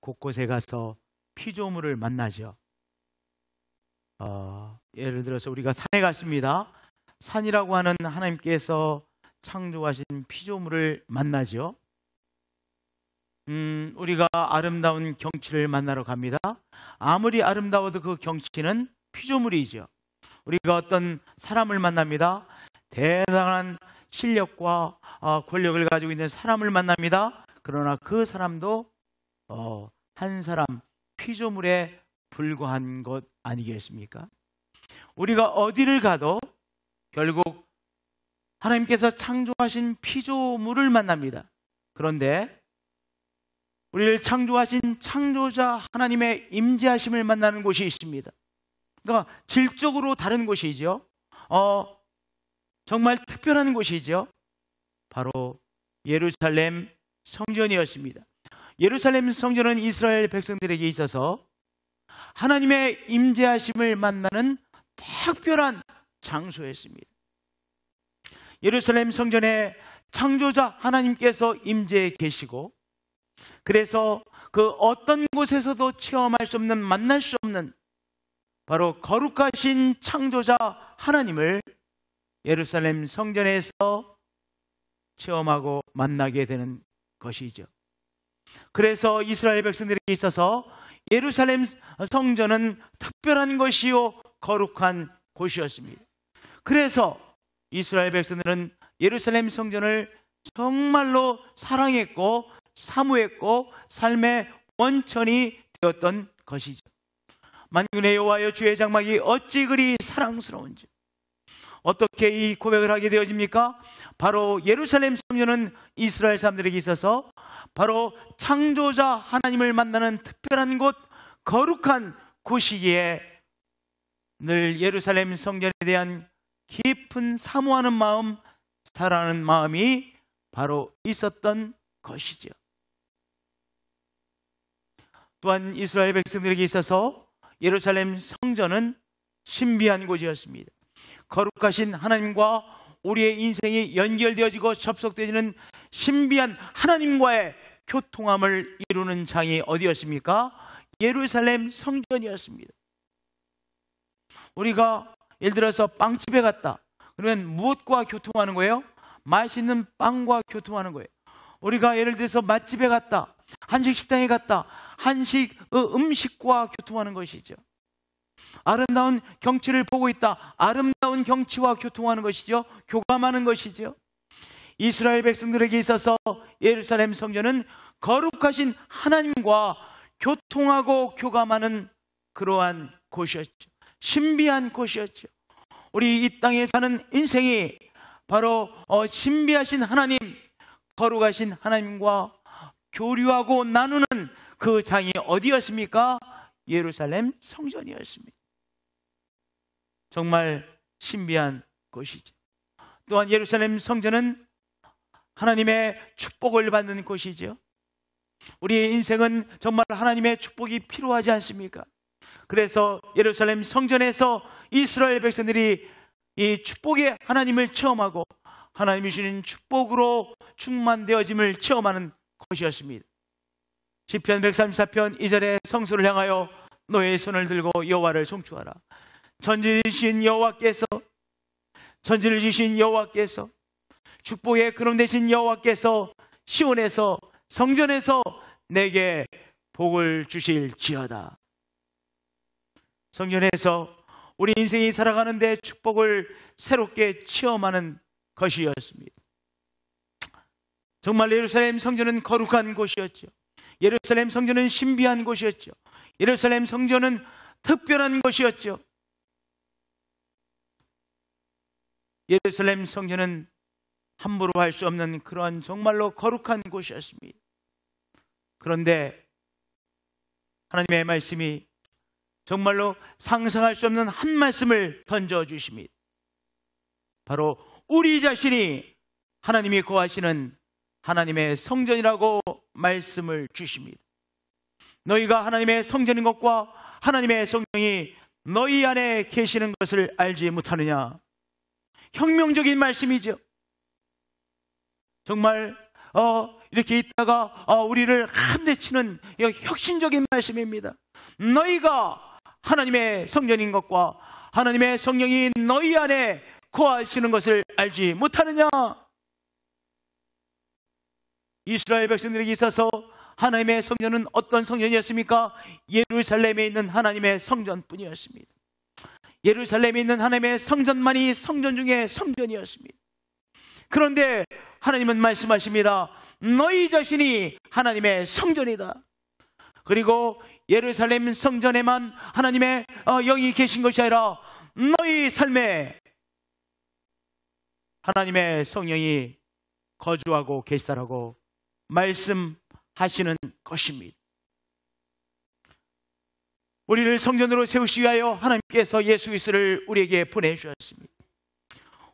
곳곳에 가서 피조물을 만나죠. 예를 들어서 우리가 산에 갔습니다. 산이라고 하는 하나님께서 창조하신 피조물을 만나죠. 우리가 아름다운 경치를 만나러 갑니다. 아무리 아름다워도 그 경치는 피조물이죠. 우리가 어떤 사람을 만납니다. 대단한 실력과 권력을 가지고 있는 사람을 만납니다. 그러나 그 사람도 한 사람 피조물에 불과한 것 아니겠습니까? 우리가 어디를 가도 결국 하나님께서 창조하신 피조물을 만납니다. 그런데 우리를 창조하신 창조자 하나님의 임재하심을 만나는 곳이 있습니다. 그러니까 질적으로 다른 곳이죠. 정말 특별한 곳이죠. 바로 예루살렘 성전이었습니다. 예루살렘 성전은 이스라엘 백성들에게 있어서 하나님의 임재하심을 만나는 특별한 장소였습니다. 예루살렘 성전에 창조자 하나님께서 임재해 계시고, 그래서 그 어떤 곳에서도 체험할 수 없는, 만날 수 없는 바로 거룩하신 창조자 하나님을 예루살렘 성전에서 체험하고 만나게 되는 것이죠. 그래서 이스라엘 백성들에게 있어서 예루살렘 성전은 특별한 것이요 거룩한 곳이었습니다. 그래서 이스라엘 백성들은 예루살렘 성전을 정말로 사랑했고 사모했고 삶의 원천이 되었던 것이죠. 만군의 여호와여, 주의 장막이 어찌 그리 사랑스러운지. 어떻게 이 고백을 하게 되어집니까? 바로 예루살렘 성전은 이스라엘 사람들에게 있어서 바로 창조자 하나님을 만나는 특별한 곳, 거룩한 곳이기에 늘 예루살렘 성전에 대한 깊은 사모하는 마음, 사랑하는 마음이 바로 있었던 것이죠. 또한 이스라엘 백성들에게 있어서 예루살렘 성전은 신비한 곳이었습니다. 거룩하신 하나님과 우리의 인생이 연결되어지고 접속되어지는 신비한 하나님과의 교통함을 이루는 장이 어디였습니까? 예루살렘 성전이었습니다. 우리가 예를 들어서 빵집에 갔다. 그러면 무엇과 교통하는 거예요? 맛있는 빵과 교통하는 거예요. 우리가 예를 들어서 맛집에 갔다. 한식 식당에 갔다. 한식 음식과 교통하는 것이죠. 아름다운 경치를 보고 있다. 아름다운 경치와 교통하는 것이죠. 교감하는 것이죠. 이스라엘 백성들에게 있어서 예루살렘 성전은 거룩하신 하나님과 교통하고 교감하는 그러한 곳이었죠. 신비한 곳이었죠. 우리 이 땅에 사는 인생이 바로 신비하신 하나님, 거룩하신 하나님과 교류하고 나누는 그 장이 어디였습니까? 예루살렘 성전이었습니다. 정말 신비한 곳이죠. 또한 예루살렘 성전은 하나님의 축복을 받는 곳이죠. 우리의 인생은 정말 하나님의 축복이 필요하지 않습니까? 그래서 예루살렘 성전에서 이스라엘 백성들이 이 축복의 하나님을 체험하고 하나님이 주신 축복으로 충만되어짐을 체험하는 곳이었습니다. 시편 134편 2절에 성소를 향하여 너의 손을 들고 여호와를 송축하라. 전진을 주신 여호와께서, 전진을 주신 여호와께서, 축복의 그름 되신 여호와께서 시온에서, 성전에서 내게 복을 주실지어다. 성전에서 우리 인생이 살아가는데 축복을 새롭게 체험하는 것이었습니다. 정말 예루살렘 성전은 거룩한 곳이었죠. 예루살렘 성전은 신비한 곳이었죠. 예루살렘 성전은 특별한 곳이었죠. 예루살렘 성전은 함부로 할 수 없는 그러한 정말로 거룩한 곳이었습니다. 그런데 하나님의 말씀이 정말로 상상할 수 없는 한 말씀을 던져주십니다. 바로 우리 자신이 하나님이 거하시는 하나님의 성전이라고 말씀을 주십니다. 너희가 하나님의 성전인 것과 하나님의 성령이 너희 안에 계시는 것을 알지 못하느냐. 혁명적인 말씀이죠. 정말 이렇게 있다가 우리를 한대치는 혁신적인 말씀입니다. 너희가 하나님의 성전인 것과 하나님의 성령이 너희 안에 거하시는 것을 알지 못하느냐? 이스라엘 백성들에게 있어서 하나님의 성전은 어떤 성전이었습니까? 예루살렘에 있는 하나님의 성전뿐이었습니다. 예루살렘에 있는 하나님의 성전만이 성전 중에 성전이었습니다. 그런데 하나님은 말씀하십니다. 너희 자신이 하나님의 성전이다. 그리고 예루살렘 성전에만 하나님의 영이 계신 것이 아니라 너희 삶에 하나님의 성령이 거주하고 계시다라고 말씀하시는 것입니다. 우리를 성전으로 세우시기 위하여 하나님께서 예수 그리스도를 우리에게 보내주셨습니다.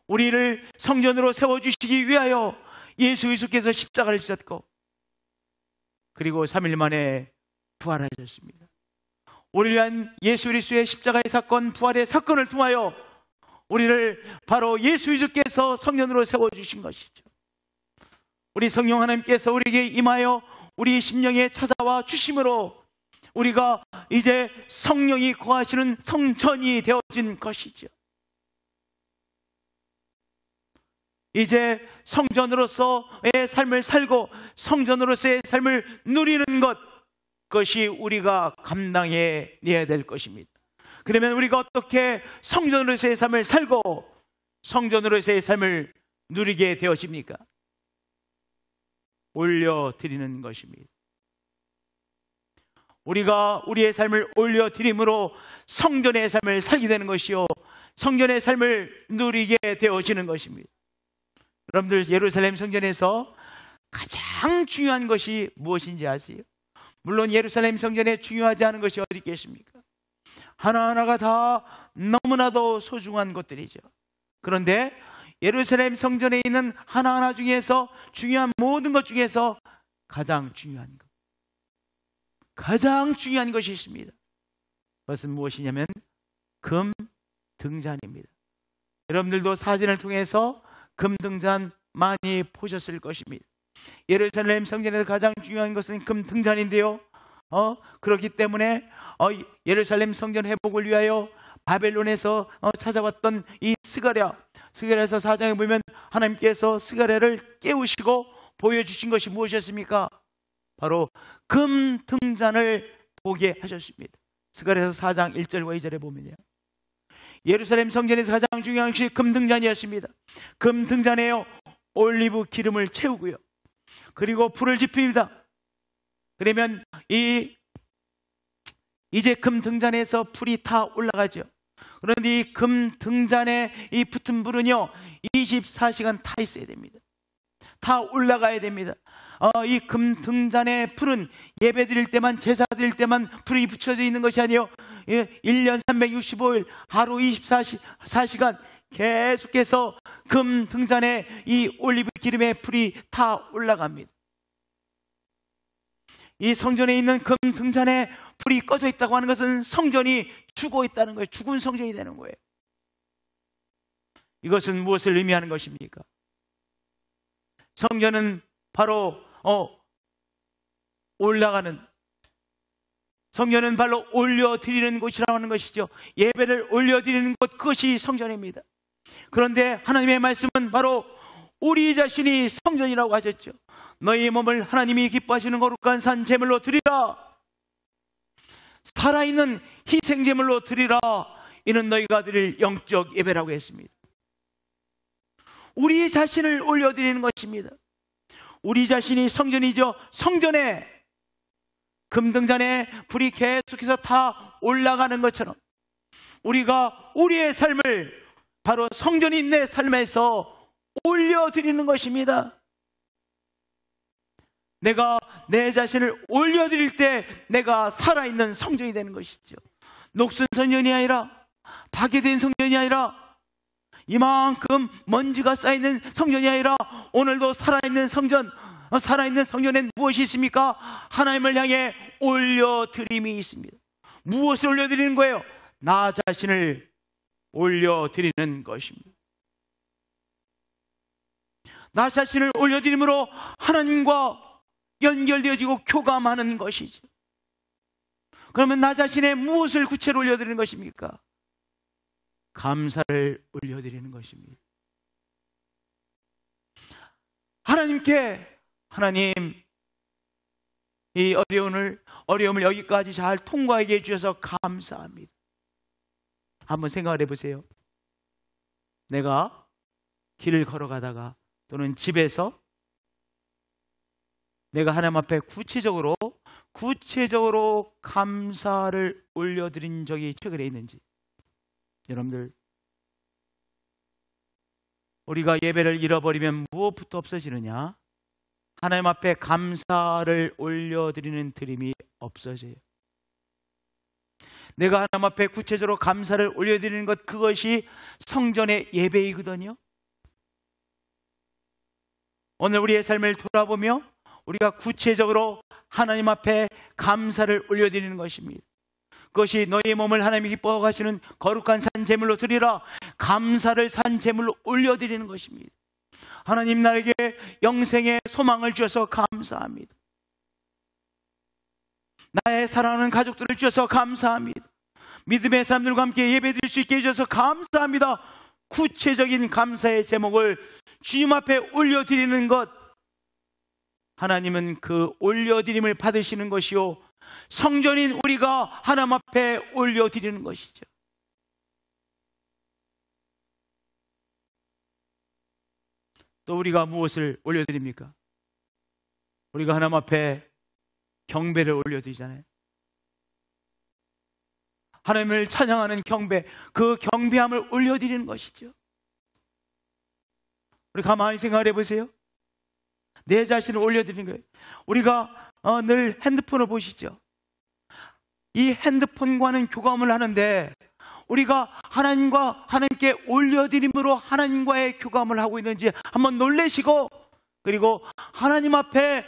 우리를 성전으로 세워주시기 위하여 예수 그리스도께서 십자가를 지셨고 그리고 3일 만에 부활하셨습니다. 우리를 위한 예수 그리스도의 십자가의 사건, 부활의 사건을 통하여 우리를 바로 예수 그리스도께서 성전으로 세워주신 것이죠. 우리 성령 하나님께서 우리에게 임하여 우리 심령에 찾아와 주심으로 우리가 이제 성령이 거하시는 성전이 되어진 것이죠. 이제 성전으로서의 삶을 살고 성전으로서의 삶을 누리는 그것이 우리가 감당해내야 될 것입니다. 그러면 우리가 어떻게 성전으로서의 삶을 살고 성전으로서의 삶을 누리게 되어집니까? 올려드리는 것입니다. 우리가 우리의 삶을 올려드림으로 성전의 삶을 살게 되는 것이요 성전의 삶을 누리게 되어지는 것입니다. 여러분들 예루살렘 성전에서 가장 중요한 것이 무엇인지 아세요? 물론 예루살렘 성전에 중요하지 않은 것이 어디 있겠습니까? 하나하나가 다 너무나도 소중한 것들이죠. 그런데 예루살렘 성전에 있는 하나하나 중에서 중요한 모든 것 중에서 가장 중요한 것이 있습니다. 그것은 무엇이냐면 금 등잔입니다. 여러분들도 사진을 통해서 금 등잔 많이 보셨을 것입니다. 예루살렘 성전에서 가장 중요한 것은 금 등잔인데요. 그렇기 때문에 예루살렘 성전 회복을 위하여 바벨론에서 찾아왔던 이 스가랴서 4장에 보면 하나님께서 스가랴를 깨우시고 보여주신 것이 무엇이었습니까? 바로 금 등잔을 보게 하셨습니다. 스가랴서 4장 1절과 2절에 보면요, 예루살렘 성전에서 가장 중요한 것이 금 등잔이었습니다. 금 등잔에 올리브 기름을 채우고요, 그리고 불을 지핍니다. 그러면 이제 금 등잔에서 불이 타 올라가죠. 그런데 이 금 등잔에 이 붙은 불은요 24시간 타 있어야 됩니다. 타 올라가야 됩니다. 이 금 등잔의 불은 예배 드릴 때만, 제사 드릴 때만 불이 붙여져 있는 것이 아니에요. 1년 365일 하루 24시간 계속해서 금 등잔에 이 올리브 기름의 불이 타 올라갑니다. 이 성전에 있는 금 등잔에 불이 꺼져 있다고 하는 것은 성전이 죽어 있다는 거예요. 죽은 성전이 되는 거예요. 이것은 무엇을 의미하는 것입니까? 성전은 바로 성전은 바로 올려드리는 곳이라고 하는 것이죠. 예배를 올려드리는 곳, 그것이 성전입니다. 그런데 하나님의 말씀은 바로 우리 자신이 성전이라고 하셨죠. 너희 몸을 하나님이 기뻐하시는 거룩한 산 제물로 드리라, 살아있는 희생제물로 드리라, 이는 너희가 드릴 영적 예배라고 했습니다. 우리 자신을 올려드리는 것입니다. 우리 자신이 성전이죠. 성전에 금등잔에 불이 계속해서 타 올라가는 것처럼 우리가 우리의 삶을 바로 성전인 내 삶에서 올려드리는 것입니다. 내가 내 자신을 올려드릴 때 내가 살아있는 성전이 되는 것이죠. 녹슨 성전이 아니라, 파괴된 성전이 아니라, 이만큼 먼지가 쌓이는 성전이 아니라, 오늘도 살아있는 성전, 살아있는 성전엔 무엇이 있습니까? 하나님을 향해 올려드림이 있습니다. 무엇을 올려드리는 거예요? 나 자신을 올려드리는 것입니다. 나 자신을 올려드림으로 하나님과 연결되어지고 교감하는 것이죠. 그러면 나 자신의 무엇을 구체로 올려드리는 것입니까? 감사를 올려드리는 것입니다. 하나님께, 하나님, 이 어려움을 여기까지 잘 통과하게 해주셔서 감사합니다. 한번 생각을 해보세요. 내가 길을 걸어가다가 또는 집에서 내가 하나님 앞에 구체적으로 감사를 올려드린 적이 최근에 있는지. 여러분들, 우리가 예배를 잃어버리면 무엇부터 없어지느냐? 하나님 앞에 감사를 올려드리는 드림이 없어져요. 내가 하나님 앞에 구체적으로 감사를 올려드리는 것, 그것이 성전의 예배이거든요. 오늘 우리의 삶을 돌아보며 우리가 구체적으로 하나님 앞에 감사를 올려드리는 것입니다. 그것이 너희 몸을 하나님이 기뻐하시는 거룩한 산제물로 드리라. 감사를 산제물로 올려드리는 것입니다. 하나님, 나에게 영생의 소망을 주셔서 감사합니다. 나의 사랑하는 가족들을 주셔서 감사합니다. 믿음의 사람들과 함께 예배드릴 수 있게 해주셔서 감사합니다. 구체적인 감사의 제목을 주님 앞에 올려드리는 것, 하나님은 그 올려드림을 받으시는 것이요, 성전인 우리가 하나님 앞에 올려드리는 것이죠. 또 우리가 무엇을 올려드립니까? 우리가 하나님 앞에 경배를 올려드리잖아요. 하나님을 찬양하는 경배, 그 경배함을 올려드리는 것이죠. 우리 가만히 생각을 해보세요. 내 자신을 올려드리는 거예요. 우리가 늘 핸드폰을 보시죠. 이 핸드폰과는 교감을 하는데 우리가 하나님께 올려드림으로 하나님과의 교감을 하고 있는지 한번 놀라시고, 그리고 하나님 앞에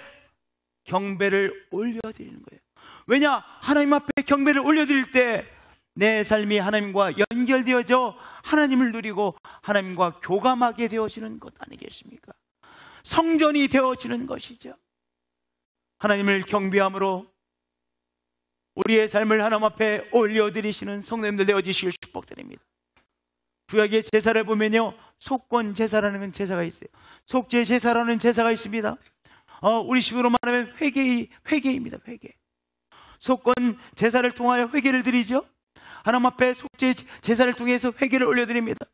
경배를 올려드리는 거예요. 왜냐? 하나님 앞에 경배를 올려드릴 때 내 삶이 하나님과 연결되어져 하나님을 누리고 하나님과 교감하게 되어지는 것 아니겠습니까? 성전이 되어지는 것이죠. 하나님을 경배함으로 우리의 삶을 하나님 앞에 올려드리시는 성도님들 되어지시길 축복드립니다. 구약의 제사를 보면요, 속건 제사라는 제사가 있어요. 속죄 제사라는 제사가 있습니다. 우리식으로 말하면 회개입니다. 회개. 속건 제사를 통하여 회개를 드리죠. 하나님 앞에 속죄 제사를 통해서 회개를 올려드립니다.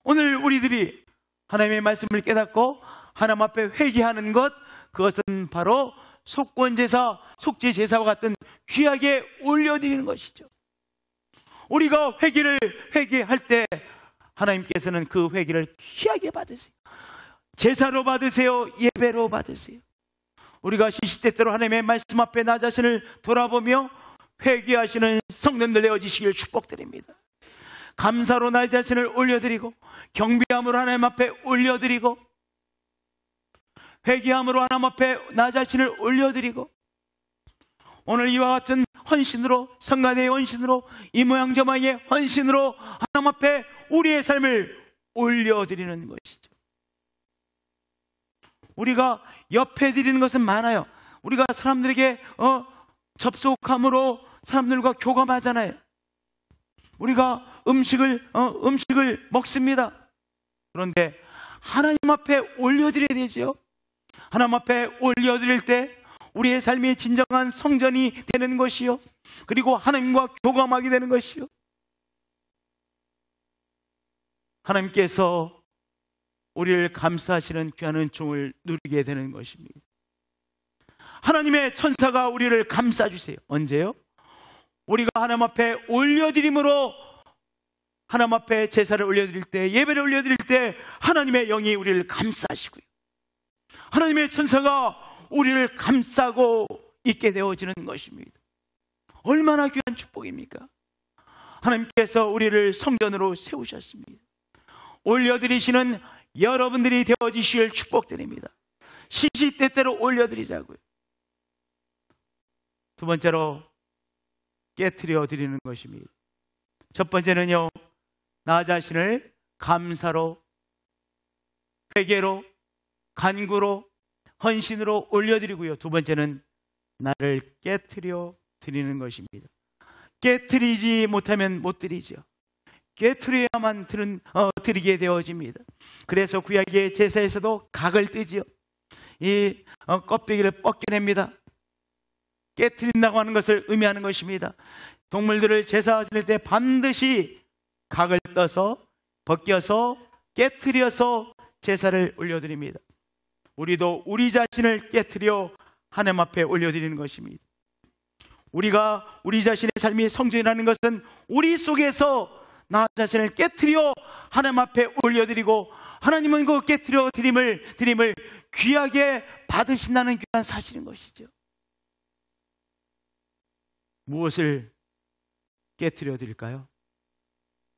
오늘 우리들이 하나님의 말씀을 깨닫고 하나님 앞에 회개하는 것, 그것은 바로 속건 제사, 속죄 제사와 같은 귀하게 올려드리는 것이죠. 우리가 회개할 때 하나님께서는 그 회개를 귀하게 받으세요. 제사로 받으세요. 예배로 받으세요. 우리가 시시때때로 하나님의 말씀 앞에 나 자신을 돌아보며 회개하시는 성도님들 되어지시길 축복드립니다. 감사로 나 자신을 올려드리고, 경배함으로 하나님 앞에 올려드리고, 회개함으로 하나님 앞에 나 자신을 올려드리고, 오늘 이와 같은 헌신으로, 성가대의 헌신으로, 이 모양 저 모양의 헌신으로 하나님 앞에 우리의 삶을 올려드리는 것이죠. 우리가 옆에 드리는 것은 많아요. 우리가 사람들에게 접속함으로 사람들과 교감하잖아요. 우리가 음식을 먹습니다. 그런데 하나님 앞에 올려드려야 되죠. 하나님 앞에 올려드릴 때 우리의 삶이 진정한 성전이 되는 것이요, 그리고 하나님과 교감하게 되는 것이요, 하나님께서 우리를 감사하시는 귀한 은총을 누리게 되는 것입니다. 하나님의 천사가 우리를 감싸주세요. 언제요? 우리가 하나님 앞에 올려드림으로, 하나님 앞에 제사를 올려드릴 때, 예배를 올려드릴 때 하나님의 영이 우리를 감싸시고요, 하나님의 천사가 우리를 감싸고 있게 되어지는 것입니다. 얼마나 귀한 축복입니까? 하나님께서 우리를 성전으로 세우셨습니다. 올려드리시는 여러분들이 되어지시길 축복드립니다. 시시때때로 올려드리자고요. 두 번째로 깨트려 드리는 것입니다. 첫 번째는요, 나 자신을 감사로, 회개로, 간구로, 헌신으로 올려드리고요. 두 번째는 나를 깨트려 드리는 것입니다. 깨트리지 못하면 못 드리죠. 깨트려야만 드리게 되어집니다. 그래서 구약의 제사에서도 각을 뜨지요. 이 껍데기를 벗겨냅니다. 깨트린다고 하는 것을 의미하는 것입니다. 동물들을 제사 지낼 때 반드시 각을 떠서 벗겨서 깨트려서 제사를 올려드립니다. 우리도 우리 자신을 깨트려 하나님 앞에 올려드리는 것입니다. 우리가 우리 자신의 삶이 성전이라는 것은 우리 속에서 나 자신을 깨트려 하나님 앞에 올려드리고, 하나님은 그 깨트려 드림을 귀하게 받으신다는 귀한 사실인 것이죠. 무엇을 깨트려 드릴까요?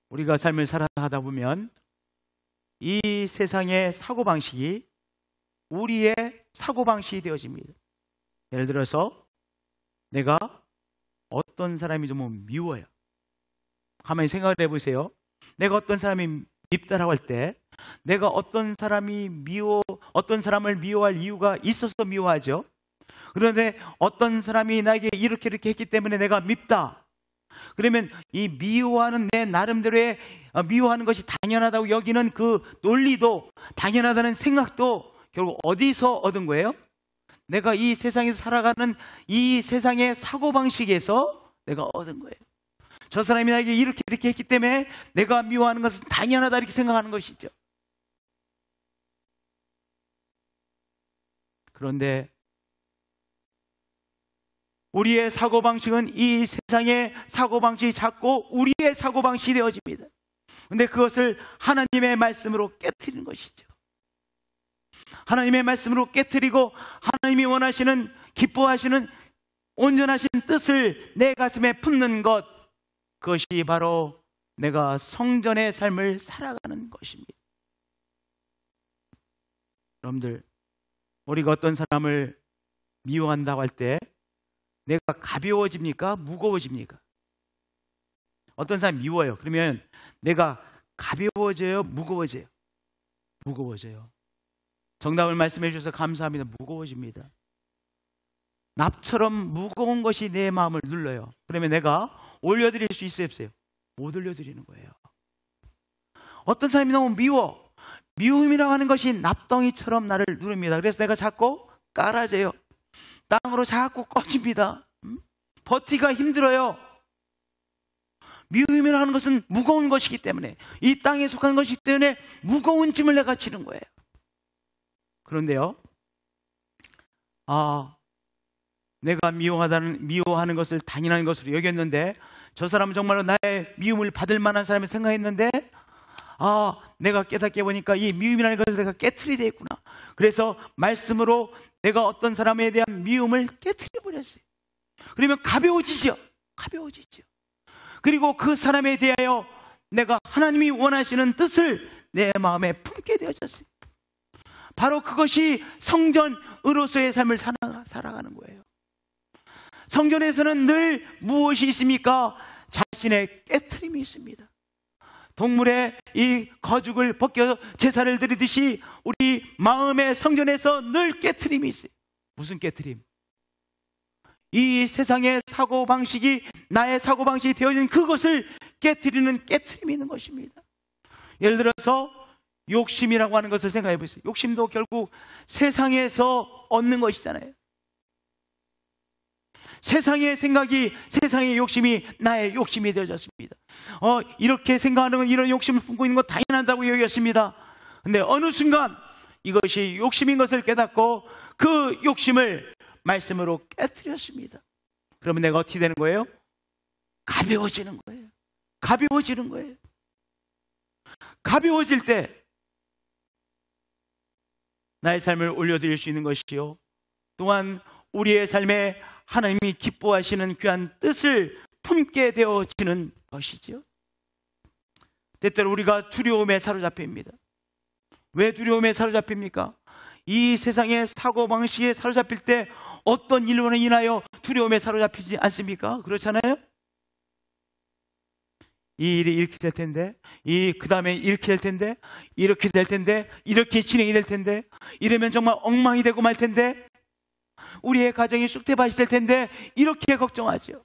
우리가 삶을 살아가다 보면 이 세상의 사고방식이 우리의 사고방식이 되어집니다. 예를 들어서 내가 어떤 사람이 좀 미워요. 가만히 생각을 해보세요. 내가 어떤 사람이 밉다라고 할 때, 내가 어떤 사람을 미워할 이유가 있어서 미워하죠. 그런데 어떤 사람이 나에게 이렇게 했기 때문에 내가 밉다. 그러면 이 미워하는 내 나름대로의 미워하는 것이 당연하다고 여기는 그 논리도, 당연하다는 생각도 결국 어디서 얻은 거예요? 내가 이 세상에서 살아가는 이 세상의 사고방식에서 내가 얻은 거예요. 저 사람이 나에게 이렇게 했기 때문에 내가 미워하는 것은 당연하다, 이렇게 생각하는 것이죠. 그런데 우리의 사고방식은 이 세상의 사고방식이 자꾸 우리의 사고방식이 되어집니다. 그런데 그것을 하나님의 말씀으로 깨트리는 것이죠. 하나님의 말씀으로 깨트리고 하나님이 원하시는, 기뻐하시는 온전하신 뜻을 내 가슴에 품는 것, 그것이 바로 내가 성전의 삶을 살아가는 것입니다. 여러분들, 우리가 어떤 사람을 미워한다고 할 때 내가 가벼워집니까? 무거워집니까? 어떤 사람 미워요. 그러면 내가 가벼워져요? 무거워져요? 무거워져요. 정답을 말씀해 주셔서 감사합니다. 무거워집니다. 납처럼 무거운 것이 내 마음을 눌러요. 그러면 내가 올려드릴 수 있어요, 없어요? 못 올려드리는 거예요. 어떤 사람이 너무 미워. 미움이라고 하는 것이 납덩이처럼 나를 누릅니다. 그래서 내가 자꾸 깔아져요. 땅으로 자꾸 꺼집니다. 버티기가 힘들어요. 미움이라고 하는 것은 무거운 것이기 때문에, 이 땅에 속한 것이기 때문에 무거운 짐을 내가 지는 거예요. 그런데요, 내가 미워하는 것을 당연한 것으로 여겼는데, 저 사람은 정말로 나의 미움을 받을 만한 사람을 생각했는데, 내가 깨닫게 보니까 이 미움이라는 것을 내가 깨트려야 되겠구나. 그래서 말씀으로 내가 어떤 사람에 대한 미움을 깨트려 버렸어요. 그러면 가벼워지죠. 그리고 그 사람에 대하여 내가 하나님이 원하시는 뜻을 내 마음에 품게 되어졌어요. 바로 그것이 성전으로서의 삶을 살아가는 거예요. 성전에서는 늘 무엇이 있습니까? 자신의 깨트림이 있습니다. 동물의 이 거죽을 벗겨 제사를 드리듯이 우리 마음의 성전에서 늘 깨트림이 있어요. 무슨 깨트림? 이 세상의 사고방식이 나의 사고방식이 되어진 그것을 깨트리는 깨트림이 있는 것입니다. 예를 들어서 욕심이라고 하는 것을 생각해 보세요. 욕심도 결국 세상에서 얻는 것이잖아요. 세상의 생각이, 세상의 욕심이 나의 욕심이 되어졌습니다. 이렇게 생각하는 건, 이런 욕심을 품고 있는 건 당연하다고 여겼습니다. 근데 어느 순간 이것이 욕심인 것을 깨닫고 그 욕심을 말씀으로 깨트렸습니다. 그러면 내가 어떻게 되는 거예요? 가벼워지는 거예요. 가벼워질 때 나의 삶을 올려드릴 수 있는 것이요, 또한 우리의 삶에 하나님이 기뻐하시는 귀한 뜻을 품게 되어지는 것이죠. 때때로 우리가 두려움에 사로잡힙니다. 왜 두려움에 사로잡힙니까? 이 세상의 사고방식에 사로잡힐 때 어떤 일로 인하여 두려움에 사로잡히지 않습니까? 그렇잖아요? 이 일이 이렇게 될 텐데, 그 다음에 이렇게 될 텐데, 이렇게 될 텐데, 이렇게 진행이 될 텐데, 이러면 정말 엉망이 되고 말 텐데, 우리의 가정이 쑥대밭이 될 텐데, 이렇게 걱정하죠.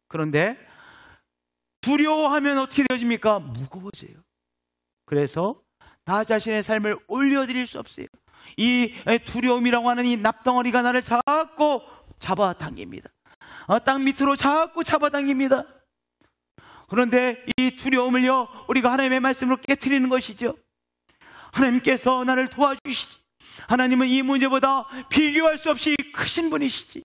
그런데 두려워하면 어떻게 되어집니까? 무거워져요. 그래서 나 자신의 삶을 올려드릴 수 없어요. 이 두려움이라고 하는 이 납덩어리가 나를 자꾸 잡아당깁니다. 땅 밑으로 자꾸 잡아당깁니다. 그런데 이 두려움을요, 우리가 하나님의 말씀으로 깨트리는 것이죠. 하나님께서 나를 도와주시지. 하나님은 이 문제보다 비교할 수 없이 크신 분이시지.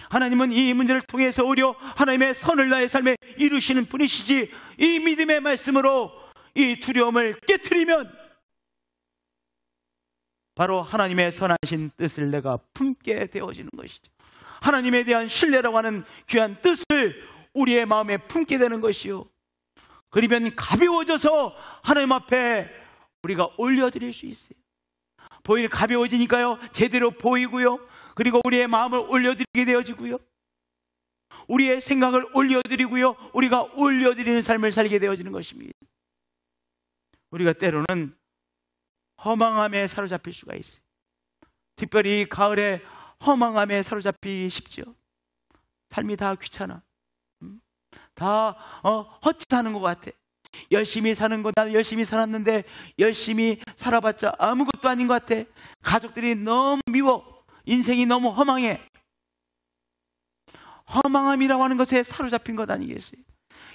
하나님은 이 문제를 통해서 오히려 하나님의 선을 나의 삶에 이루시는 분이시지. 이 믿음의 말씀으로 이 두려움을 깨트리면 바로 하나님의 선하신 뜻을 내가 품게 되어지는 것이죠. 하나님에 대한 신뢰라고 하는 귀한 뜻을 우리의 마음에 품게 되는 것이요, 그러면 가벼워져서 하나님 앞에 우리가 올려드릴 수 있어요. 보이는 가벼워지니까요, 제대로 보이고요, 그리고 우리의 마음을 올려드리게 되어지고요, 우리의 생각을 올려드리고요, 우리가 올려드리는 삶을 살게 되어지는 것입니다. 우리가 때로는 허망함에 사로잡힐 수가 있어요. 특별히 가을에 허망함에 사로잡히기 쉽죠. 삶이 다 귀찮아, 다 헛짓하는 것 같아. 열심히 사는 거, 나는 열심히 살았는데 열심히 살아봤자 아무것도 아닌 것 같아. 가족들이 너무 미워. 인생이 너무 허망해. 허망함이라고 하는 것에 사로잡힌 것 아니겠어요?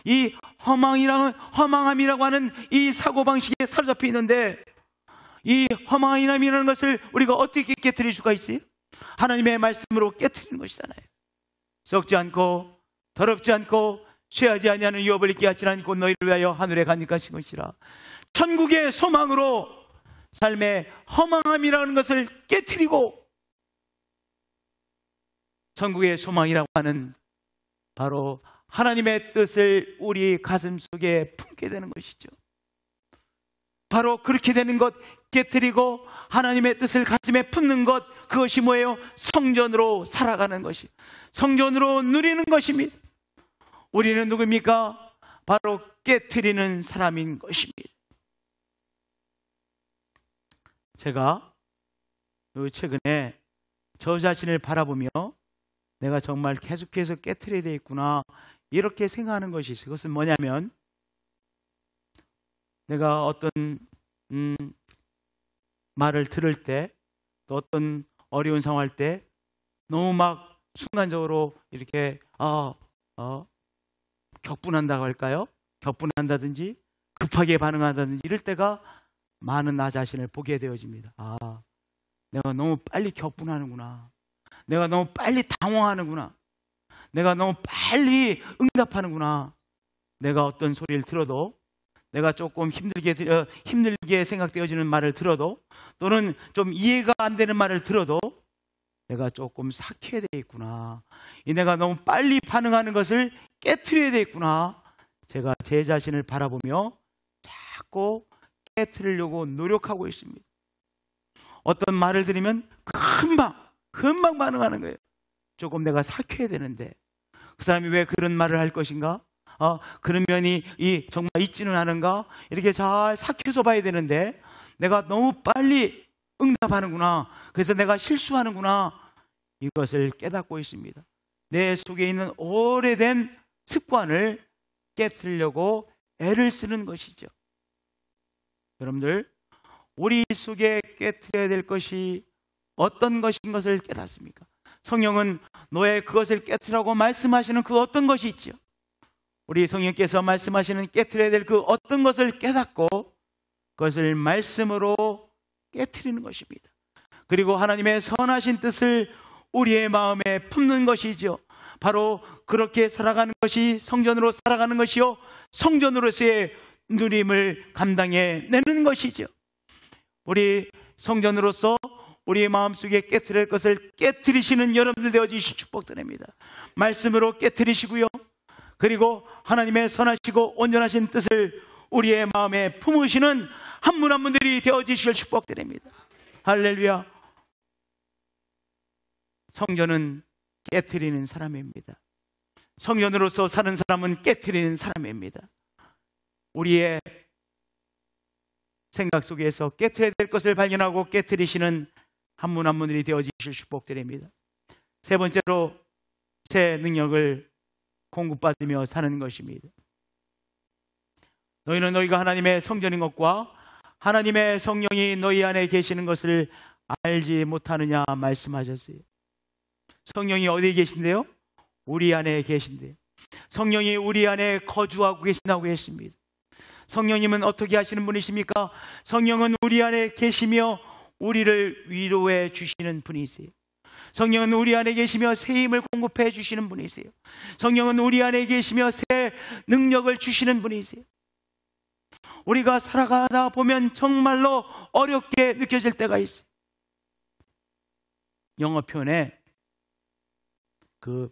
이 허망함이라고 하는 이 사고방식에 사로잡혀 있는데, 이 허망함이라는 것을 우리가 어떻게 깨트릴 수가 있어요? 하나님의 말씀으로 깨트리는 것이잖아요. 썩지 않고 더럽지 않고 쇠하지 아니하는 유업을 잊게 하지 않고 너희를 위하여 하늘에 간직하신 것이라. 천국의 소망으로 삶의 허망함이라는 것을 깨트리고 천국의 소망이라고 하는 바로 하나님의 뜻을 우리 가슴 속에 품게 되는 것이죠. 바로 그렇게 되는 것, 깨트리고 하나님의 뜻을 가슴에 품는 것, 그것이 뭐예요? 성전으로 살아가는 것이, 성전으로 누리는 것입니다. 우리는 누굽니까? 바로 깨트리는 사람인 것입니다. 제가 최근에 저 자신을 바라보며 내가 정말 계속해서 깨트려야 되겠구나, 이렇게 생각하는 것이 있어요. 그것은 뭐냐면, 내가 어떤 말을 들을 때, 또 어떤 어려운 상황할 때 너무 막 순간적으로 이렇게 격분한다고 할까요? 격분한다든지 급하게 반응한다든지 이럴 때가 많은 나 자신을 보게 되어집니다. 내가 너무 빨리 격분하는구나, 내가 너무 빨리 당황하는구나, 내가 너무 빨리 응답하는구나. 내가 어떤 소리를 들어도, 내가 조금 힘들게 생각되어지는 말을 들어도, 또는 좀 이해가 안 되는 말을 들어도 내가 조금 삭혀야 되겠구나, 내가 너무 빨리 반응하는 것을 깨트려야 되겠구나. 제가 제 자신을 바라보며 자꾸 깨트리려고 노력하고 있습니다. 어떤 말을 들으면 금방 반응하는 거예요. 조금 내가 삭혀야 되는데, 그 사람이 왜 그런 말을 할 것인가? 그런 면이 정말 있지는 않은가? 이렇게 잘 삭혀서 봐야 되는데 내가 너무 빨리 응답하는구나, 그래서 내가 실수하는구나, 이것을 깨닫고 있습니다. 내 속에 있는 오래된 습관을 깨트리려고 애를 쓰는 것이죠. 여러분들, 우리 속에 깨트려야 될 것이 어떤 것인 것을 깨닫습니까? 성령은 너의 그것을 깨트리라고 말씀하시는 그 어떤 것이 있죠. 우리 성령께서 말씀하시는 깨트려야 될 그 어떤 것을 깨닫고 그것을 말씀으로 깨트리는 것입니다. 그리고 하나님의 선하신 뜻을 우리의 마음에 품는 것이죠. 바로 그렇게 살아가는 것이 성전으로 살아가는 것이요, 성전으로서의 누림을 감당해 내는 것이죠. 우리 성전으로서 우리의 마음속에 깨트릴 것을 깨트리시는 여러분들 되어주시 축복드립니다. 말씀으로 깨트리시고요, 그리고 하나님의 선하시고 온전하신 뜻을 우리의 마음에 품으시는 한 분 한 분들이 되어주시길 축복드립니다. 할렐루야. 성전은 깨트리는 사람입니다. 성전으로서 사는 사람은 깨트리는 사람입니다. 우리의 생각 속에서 깨트려야 될 것을 발견하고 깨트리시는 한 분 한 분들이 되어지실 축복드립니다. 세 번째로 새 능력을 공급받으며 사는 것입니다. 너희는 너희가 하나님의 성전인 것과 하나님의 성령이 너희 안에 계시는 것을 알지 못하느냐 말씀하셨어요. 성령이 어디에 계신데요? 우리 안에 계신데요. 성령이 우리 안에 거주하고 계신다고 했습니다. 성령님은 어떻게 하시는 분이십니까? 성령은 우리 안에 계시며 우리를 위로해 주시는 분이세요. 성령은 우리 안에 계시며 새 힘을 공급해 주시는 분이세요. 성령은 우리 안에 계시며 새 능력을 주시는 분이세요. 우리가 살아가다 보면 정말로 어렵게 느껴질 때가 있어요. 영어 표현에 그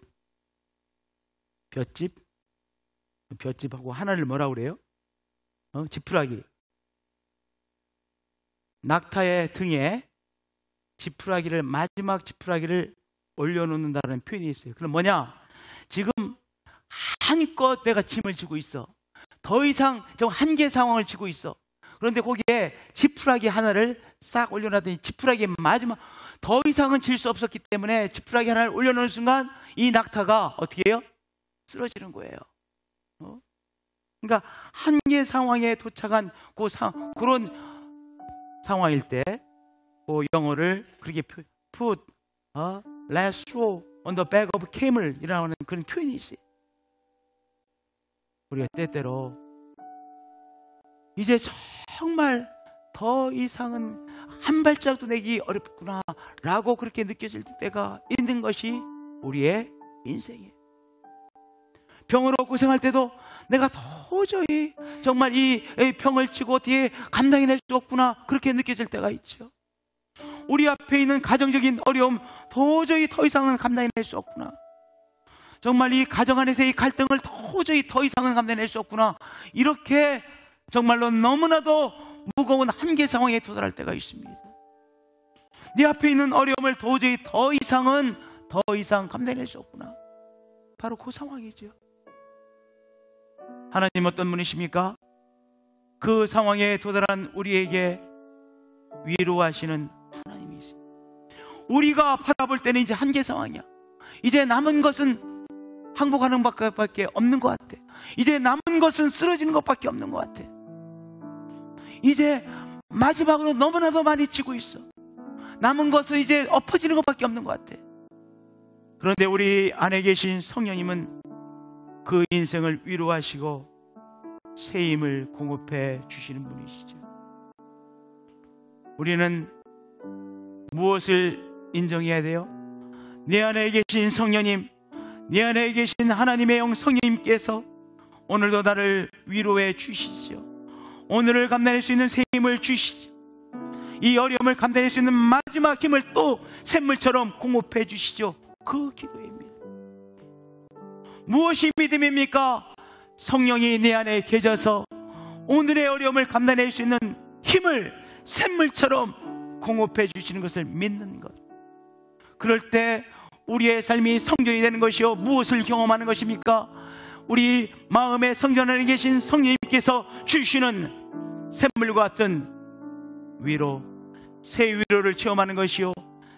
볏짚하고 하나를 뭐라 그래요? 지푸라기. 낙타의 등에 지푸라기를, 마지막 지푸라기를 올려놓는다는 표현이 있어요. 그럼 뭐냐? 지금 한껏 내가 짐을 지고 있어. 더 이상 좀 한계 상황을 지고 있어. 그런데 거기에 지푸라기 하나를 싹 올려놨더니 지푸라기 마지막, 더 이상은 질 수 없었기 때문에 지푸라기 하나를 올려놓은 순간 이 낙타가 어떻게 해요? 쓰러지는 거예요. 그러니까 한계 상황에 도착한 그런 상황일 때 그 영어를 그렇게 put a last straw on the back of camel 이라는 그런 표현이 있어요. 우리가 때때로 이제 정말 더 이상은 한 발짝도 내기 어렵구나 라고 그렇게 느껴질 때가 있는 것이 우리의 인생이에요. 병으로 고생할 때도 내가 도저히 정말 이 병을 치고 어떻게 감당해낼 수 없구나 그렇게 느껴질 때가 있죠. 우리 앞에 있는 가정적인 어려움 도저히 더 이상은 감당해낼 수 없구나. 정말 이 가정 안에서의 갈등을 도저히 더 이상은 감당해낼 수 없구나. 이렇게 정말로 너무나도 무거운 한계 상황에 도달할 때가 있습니다. 네 앞에 있는 어려움을 도저히 더 이상 감당해낼 수 없구나. 바로 그 상황이죠. 하나님 어떤 분이십니까? 그 상황에 도달한 우리에게 위로하시는 하나님이세요. 우리가 바라볼 때는 이제 한계 상황이야. 이제 남은 것은 항복하는 것밖에 없는 것 같아. 이제 남은 것은 쓰러지는 것밖에 없는 것 같아. 이제 마지막으로 너무나도 많이 지고 있어. 남은 것은 이제 엎어지는 것밖에 없는 것 같아. 그런데 우리 안에 계신 성령님은 그 인생을 위로하시고 새 힘을 공급해 주시는 분이시죠. 우리는 무엇을 인정해야 돼요? 내 안에 계신 성령님, 내 안에 계신 하나님의 영 성령님께서 오늘도 나를 위로해 주시죠. 오늘을 감당할 수 있는 새 힘을 주시죠. 이 어려움을 감당할 수 있는 마지막 힘을 또 샘물처럼 공급해 주시죠. 그 기도입니다. 무엇이 믿음입니까? 성령이 내 안에 계셔서 오늘의 어려움을 감당할 수 있는 힘을 샘물처럼 공급해 주시는 것을 믿는 것. 그럴 때 우리의 삶이 성전이 되는 것이요, 무엇을 경험하는 것입니까? 우리 마음의 성전 안에 계신 성령님께서 주시는 샘물과 같은 위로, 새 위로를 체험하는 것이요,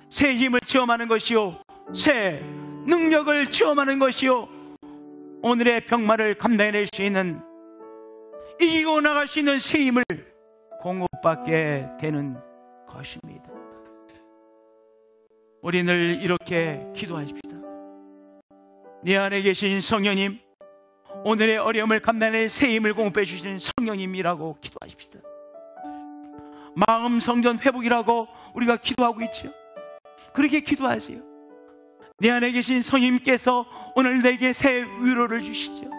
새 힘을 체험하는 것이요, 새 능력을 체험하는 것이요, 오늘의 병마를 감당해낼 수 있는, 이기고 나갈 수 있는 새 힘을 공급받게 되는 것입니다. 우리 늘 이렇게 기도하십시다. 내 안에 계신 성령님, 오늘의 어려움을 감당해낼 새 힘을 공급해 주시는 성령님이라고 기도하십시다. 마음 성전 회복이라고 우리가 기도하고 있죠. 그렇게 기도하세요. 내 안에 계신 성령님께서 오늘 내게 새 위로를 주시죠.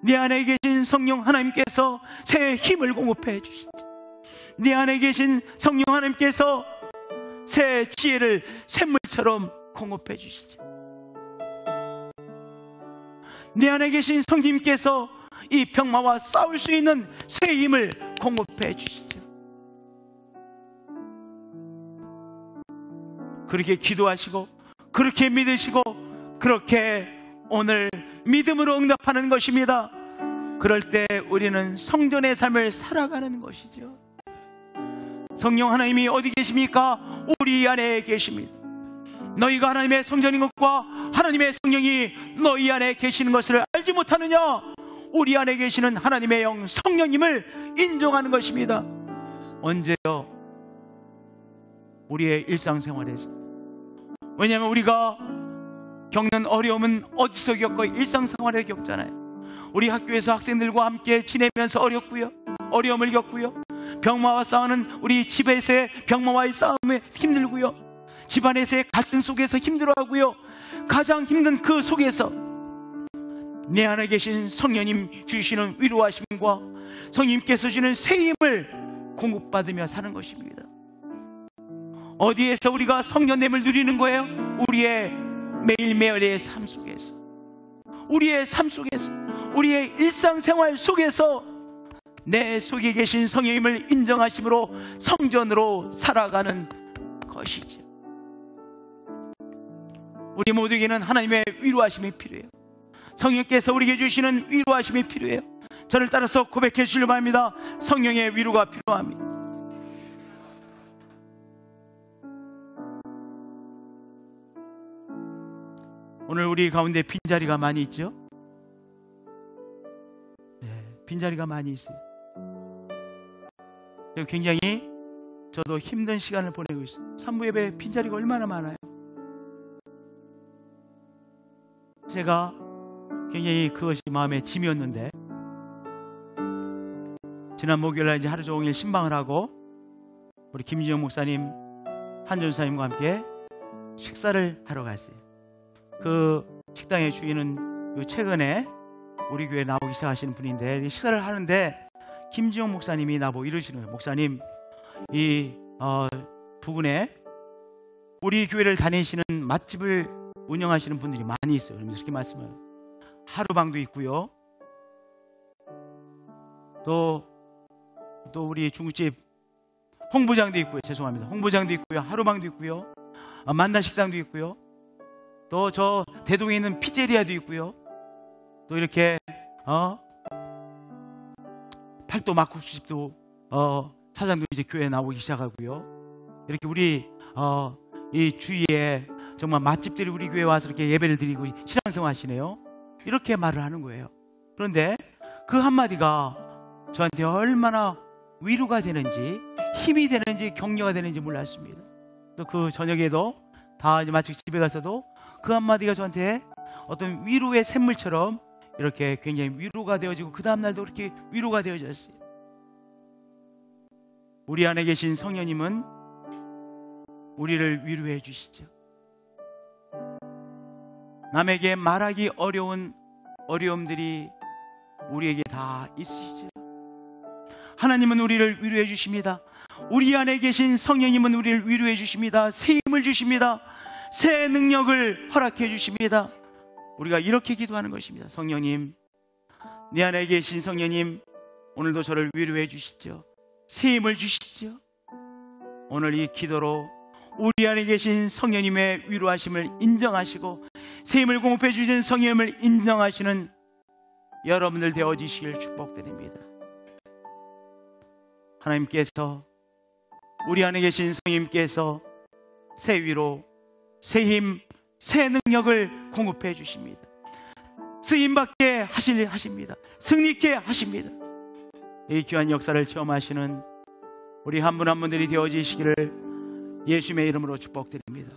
내 안에 계신 성령 하나님께서 새 힘을 공급해 주시죠. 내 안에 계신 성령 하나님께서 새 지혜를 샘물처럼 공급해 주시죠. 내 안에 계신 성령님께서 이 병마와 싸울 수 있는 새 힘을 공급해 주시죠. 그렇게 기도하시고, 그렇게 믿으시고, 그렇게 오늘 믿음으로 응답하는 것입니다. 그럴 때 우리는 성전의 삶을 살아가는 것이죠. 성령 하나님이 어디 계십니까? 우리 안에 계십니다. 너희가 하나님의 성전인 것과 하나님의 성령이 너희 안에 계시는 것을 알지 못하느냐? 우리 안에 계시는 하나님의 영 성령님을 인정하는 것입니다. 언제요? 우리의 일상생활에서. 왜냐하면 우리가 겪는 어려움은 어디서 겪고 일상생활에 겪잖아요. 우리 학교에서 학생들과 함께 지내면서 어려움을 겪고요. 병마와 싸우는 우리 집에서의 병마와의 싸움에 힘들고요. 집안에서의 갈등 속에서 힘들어하고요. 가장 힘든 그 속에서 내 안에 계신 성령님 주시는 위로하심과 성령님께서 주는 새 힘을 공급받으며 사는 것입니다. 어디에서 우리가 성령님을 누리는 거예요? 우리의 매일매일의 삶 속에서, 우리의 삶 속에서, 우리의 일상생활 속에서 내 속에 계신 성령님을 인정하심으로 성전으로 살아가는 것이죠. 우리 모두에게는 하나님의 위로하심이 필요해요. 성령께서 우리에게 주시는 위로하심이 필요해요. 저를 따라서 고백해 주시려고 합니다. 성령의 위로가 필요합니다. 오늘 우리 가운데 빈자리가 많이 있죠? 네, 빈자리가 많이 있어요. 굉장히 저도 힘든 시간을 보내고 있어요. 산부 예배 빈자리가 얼마나 많아요. 제가 굉장히 그것이 마음에 짐이었는데, 지난 목요일날 이제 하루 종일 신방을 하고 우리 김지영 목사님, 한전사님과 함께 식사를 하러 갔어요. 그 식당의 주인은 최근에 우리 교회에 나오기 시작하시는 분인데, 식사를 하는데 김지영 목사님이 나보고 이러시는 거예요. 목사님, 이 부근에 우리 교회를 다니시는 맛집을 운영하시는 분들이 많이 있어요. 그러면서 이렇게 말씀해요. 하루방도 있고요, 또 우리 중국집 홍보장도 있고요. 죄송합니다. 홍보장도 있고요, 하루방도 있고요, 만나식당도 있고요, 또 저 대동에 있는 피제리아도 있고요, 또 이렇게 팔도 막국수집도 사장도 이제 교회에 나오기 시작하고요. 이렇게 우리 이 주위에 정말 맛집들이 우리 교회에 와서 이렇게 예배를 드리고 신앙생활 하시네요. 이렇게 말을 하는 거예요. 그런데 그 한마디가 저한테 얼마나 위로가 되는지, 힘이 되는지, 격려가 되는지 몰랐습니다. 또 그 저녁에도 다 이제 마치 집에 가서도 그 한마디가 저한테 어떤 위로의 샘물처럼 이렇게 굉장히 위로가 되어지고, 그 다음날도 그렇게 위로가 되어졌어요. 우리 안에 계신 성령님은 우리를 위로해 주시죠. 남에게 말하기 어려운 어려움들이 우리에게 다 있으시죠. 하나님은 우리를 위로해 주십니다. 우리 안에 계신 성령님은 우리를 위로해 주십니다. 새 힘을 주십니다. 새 능력을 허락해 주십니다. 우리가 이렇게 기도하는 것입니다. 성령님, 내 안에 계신 성령님, 오늘도 저를 위로해 주시죠. 새 힘을 주시죠. 오늘 이 기도로 우리 안에 계신 성령님의 위로하심을 인정하시고 새 힘을 공급해 주신 성령님을 인정하시는 여러분들 되어지시길 축복드립니다. 하나님께서, 우리 안에 계신 성령님께서 새 위로, 새 힘, 새 능력을 공급해 주십니다. 쓰임받게 하십니다. 승리케 하십니다. 이 귀한 역사를 체험하시는 우리 한 분 한 분들이 되어지시기를 예수님의 이름으로 축복드립니다.